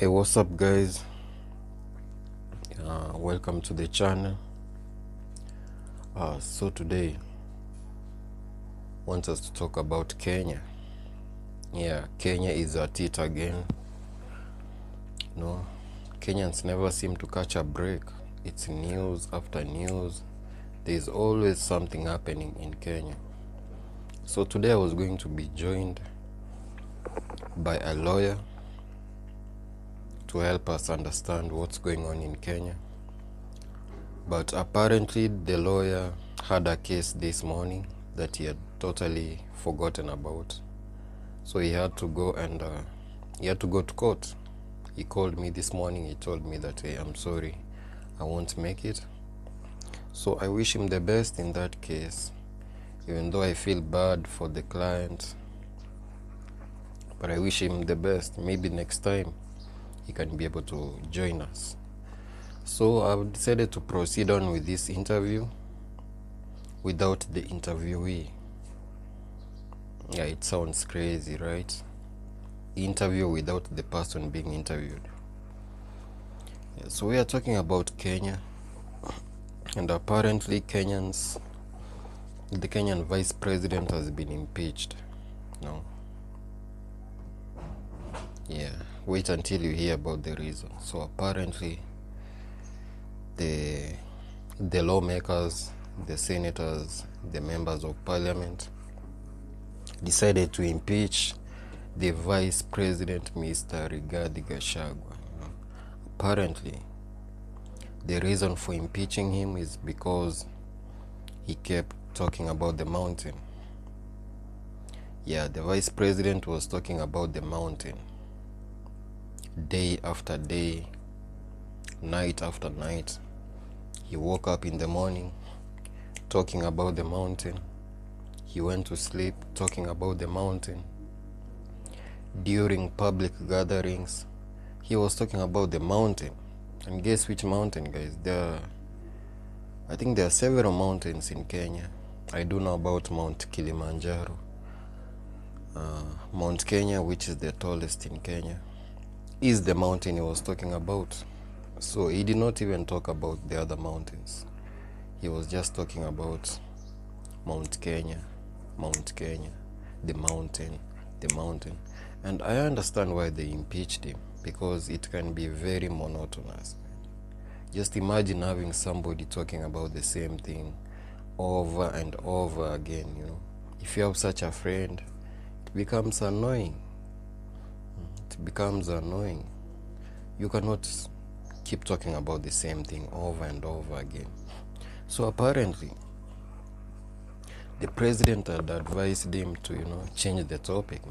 Hey, what's up, guys? Welcome to the channel. So today, I want us to talk about Kenya. Yeah, Kenya is at it again. No, Kenyans never seem to catch a break. It's news after news. There's always something happening in Kenya. So today I was going to be joined by a lawyer to help us understand what's going on in Kenya. But apparently the lawyer had a case this morning that he had totally forgotten about. So he had to go to court. He called me this morning. He told me that, hey, I'm sorry, I won't make it. So I wish him the best in that case, even though I feel bad for the client. But I wish him the best. Maybe next time he can be able to join us. So I've decided to proceed on with this interview without the interviewee. Yeah, it sounds crazy, right? Interview without the person being interviewed. Yeah, so we are talking about Kenya, and apparently the Kenyan vice president has been impeached. No. Yeah, wait until you hear about the reason. So apparently the lawmakers, the senators, the members of parliament decided to impeach the vice president, Mr. Rigathi Gachagua. Apparently, the reason for impeaching him is because he kept talking about the mountain. Yeah, the vice president was talking about the mountain day after day, night after night. He woke up in the morning talking about the mountain. He went to sleep talking about the mountain. During public gatherings, he was talking about the mountain. And guess which mountain, guys? I think there are several mountains in Kenya. I do know about Mount Kilimanjaro. Mount Kenya, which is the tallest in Kenya, is the mountain he was talking about. So he did not even talk about the other mountains. He was just talking about Mount Kenya, the mountain. And I understand why they impeached him, because it can be very monotonous. Just imagine having somebody talking about the same thing over and over again, If you have such a friend, it becomes annoying. You cannot keep talking about the same thing over and over again. So apparently, the president had advised him to, change the topic.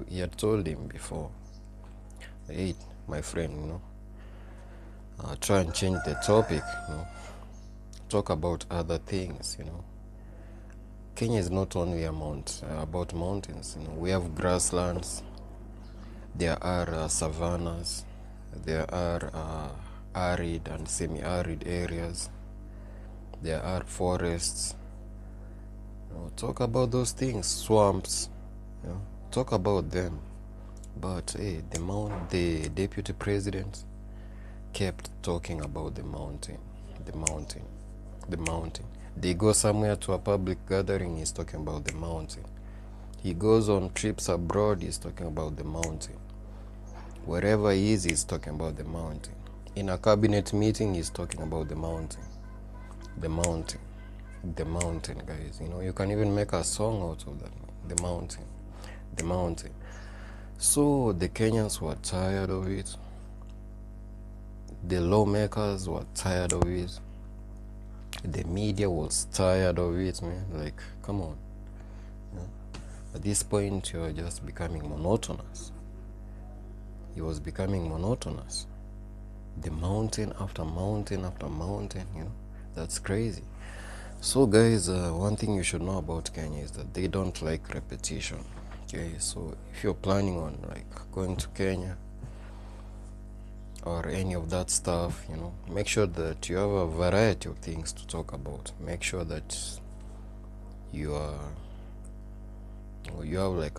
He had told him before, hey, my friend, try and change the topic, talk about other things, Kenya is not only about mountains, we have grasslands, there are savannas, there are arid and semi-arid areas, there are forests. Talk about those things, swamps, talk about them. But hey, the deputy president kept talking about the mountain. They go somewhere to a public gathering, he's talking about the mountain. He goes on trips abroad, he's talking about the mountain. Wherever he is, he's talking about the mountain. In a cabinet meeting, he's talking about the mountain. The mountain, guys. You can even make a song out of that. The mountain. So the Kenyans were tired of it. The lawmakers were tired of it. The media was tired of it, man. Like, come on. At this point, you're just becoming monotonous. It was becoming monotonous. The mountain after mountain after mountain, that's crazy. So guys, one thing you should know about Kenya is that they don't like repetition. Okay, so if you're planning on going to Kenya or any of that stuff, make sure that you have a variety of things to talk about. Make sure that you have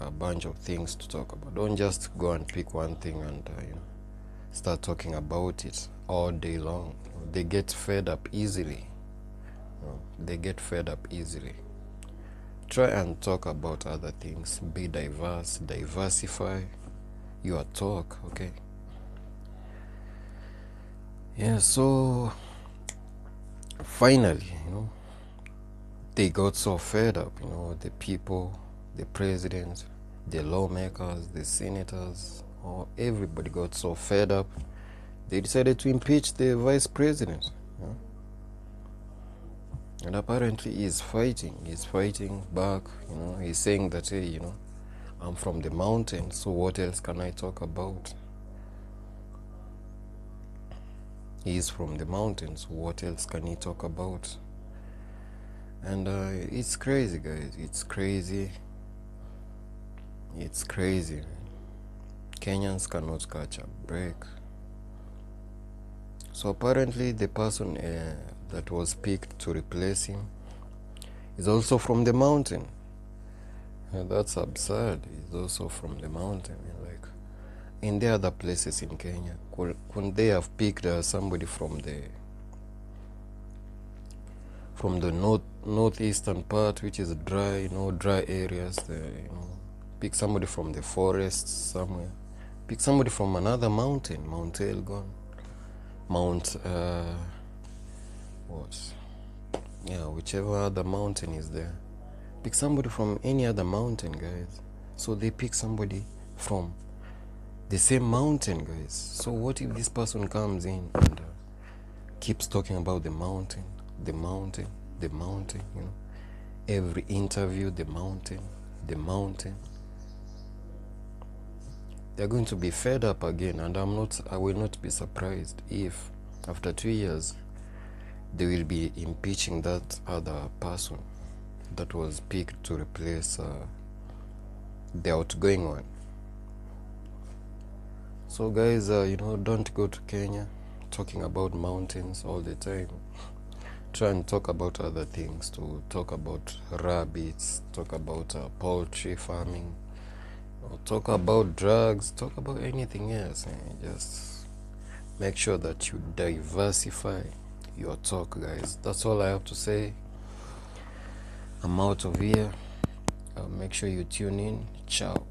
a bunch of things to talk about. Don't just go and pick one thing and start talking about it all day long. They get fed up easily. They get fed up easily. Try and talk about other things. Be diverse. Diversify your talk, okay? Yeah, so finally, they got so fed up, the people, the president, the lawmakers, the senators, everybody got so fed up, they decided to impeach the vice president. And apparently he's fighting back, he's saying that, hey, I'm from the mountain, so what else can I talk about? He's from the mountains, what else can he talk about? And it's crazy, guys. It's crazy. Kenyans cannot catch a break. So apparently the person that was picked to replace him is also from the mountain. And that's absurd. He's also from the mountain. Like, in the other places in Kenya, couldn't they have picked somebody from the northeastern part, which is dry, dry areas, pick somebody from the forests somewhere, pick somebody from another mountain, Mount Elgon, whichever other mountain is there. Pick somebody from any other mountain, guys. So they pick somebody from the same mountain, guys. So what if this person comes in and keeps talking about the mountain, every interview, the mountain. They're going to be fed up again, and I will not be surprised if after 2 years they will be impeaching that other person that was picked to replace the outgoing one. So guys, don't go to Kenya talking about mountains all the time. Try and talk about other things, to talk about rabbits, talk about poultry farming, or talk about drugs, talk about anything else. Just make sure that you diversify your talk, guys. That's all I have to say. I'm out of here. Make sure you tune in. Ciao.